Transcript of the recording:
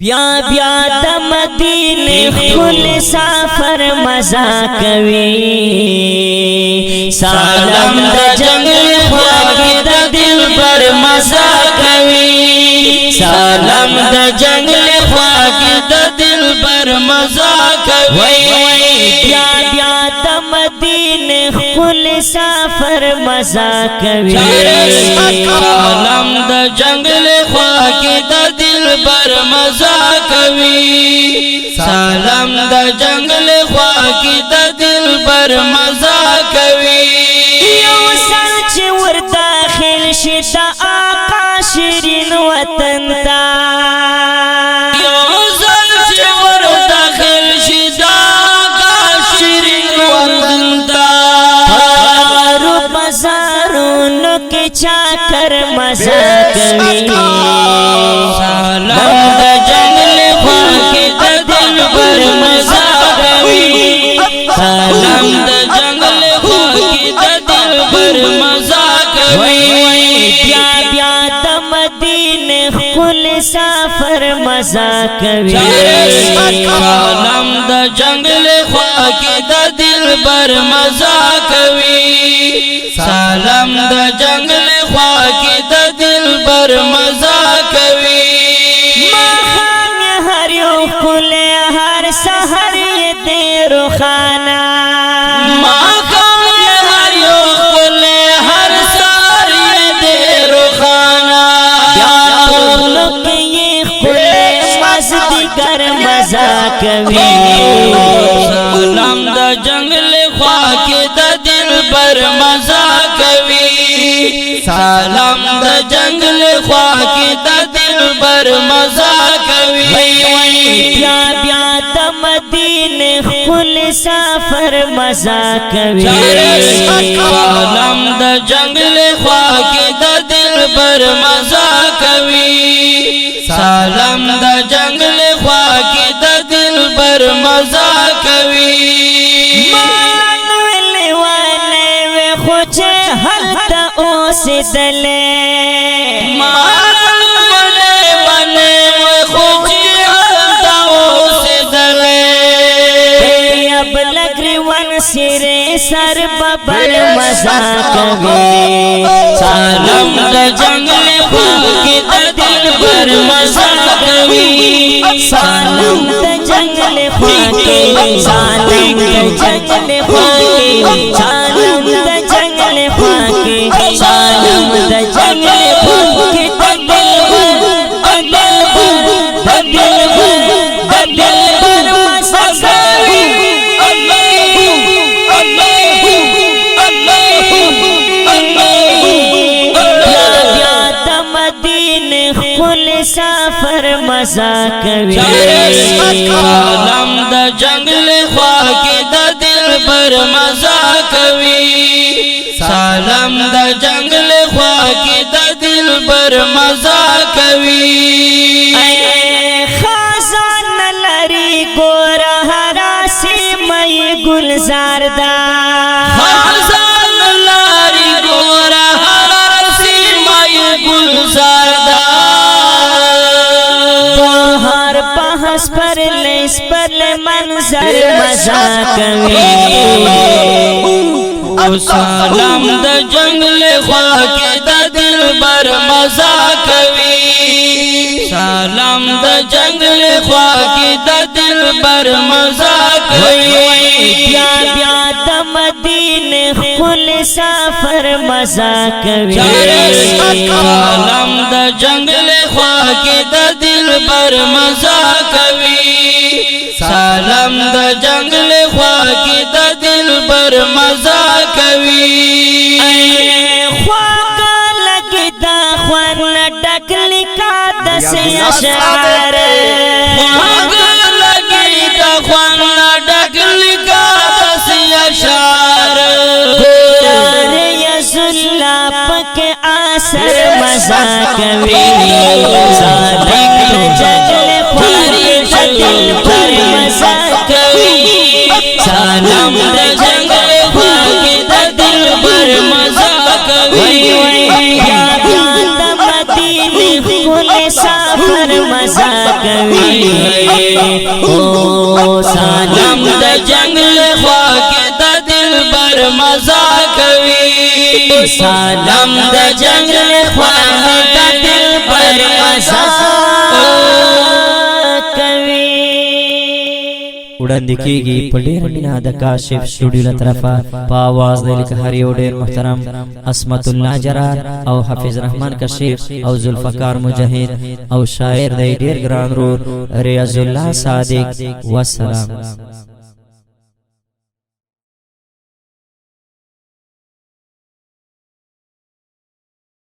بیا بیا د مدینه خل سفر مزا کوي سلام د جنگل خواږه د دل پر مزا کوي سلام د جنگل خواږه د دل پر مزا کوي بیا بیا د مدینه خل سفر مزا کوي سلام د جنگل خواږه د دل پر مزا کوي سلام د جنگل خواږه د دل پر مزا کوي یو سر چې ور داخل شي د آقا شیرین وطن تا یو سر چې ور داخل شي د آقا شیرین وطن تا هارو بازارونو کې چاکر مزا کوي سلام د جنگل خواږه د دل پر مزا کوي سلام د جنگل خواږه د دل پر مزا کوي بیا بیا د مدینه خل سفر مزا کوي سلام د جنگل خواږه د دل پر مزا کوي سلام د جنگل خواږه د دل پر مزا کوي هر یو خل هر سحر دې روخانا ما کوم هر یو خل هر سحر دې روخانا یا ټول کې خل مستی کر مزا کوي سلام د جنگل خواږه د دل پر مزا کوي سلام د جنگل خواږه د دل پر مزا کوي بیا بیا د مدینه خل سفر مزا کوي سلام د جنگل خواږه د دل پر مزا کوي سلام د جنگل خواږه د دل پر مزا کوي هلتا اوسدلې مانوله ونه خوږی هلتا اوسدلې اب لګری ون سره سر ببر مزا کوي سلام د جنگل خواږه د دل پر مزا کوي سلام د جنگل خواږه سلام د جنگل خواږه سلام د جنگل خواږه سلام د جنگل خواږه سفر مزا کوي سلام د جنگل خواږه د دل پر مزا کوي سلام د جنگل خواږه د دل پر مزا کوي خزان لري ګور هرا سیمه گلزار دا خزان لري ګور هرا سیمه گلزار دا پہس پر لیس پر منظر مزا کوي او سلام د جنگل خواږه د دل پر مزا کوي سلام د جنگل خواږه د دل پر مزا کوي بیا بیا د مدینه خل سفر مزا کوي سلام د جنگل خواږه د دل پر مزا کوي سلام د جنگل خواږه د دل پر مزا کوي خواږه لګدا خوان ډکل کا دس اشعار خواږه لګدا خوان ډکل کا دس اشعار قران یسلا پک اثر مزا کوي صادق جنگل خواږه دل پر مزا کوي سلام د جنگل خواږه د دل پر مزا کوي یا د مدینه خل سفر مزا کوي سلام د جنگل خواه د دل پر مزا کوي وړاندې کیږي په ډېر مینا د کاشف سټوډیو له طرفه په आवाज د لیکهر یو ډېر محترم عصمت الله جرار او حافظ رحمان کشیف او ذوالفقار مجاهد او شاعر د ډېر ګران رور ریاض الله صادق والسلام.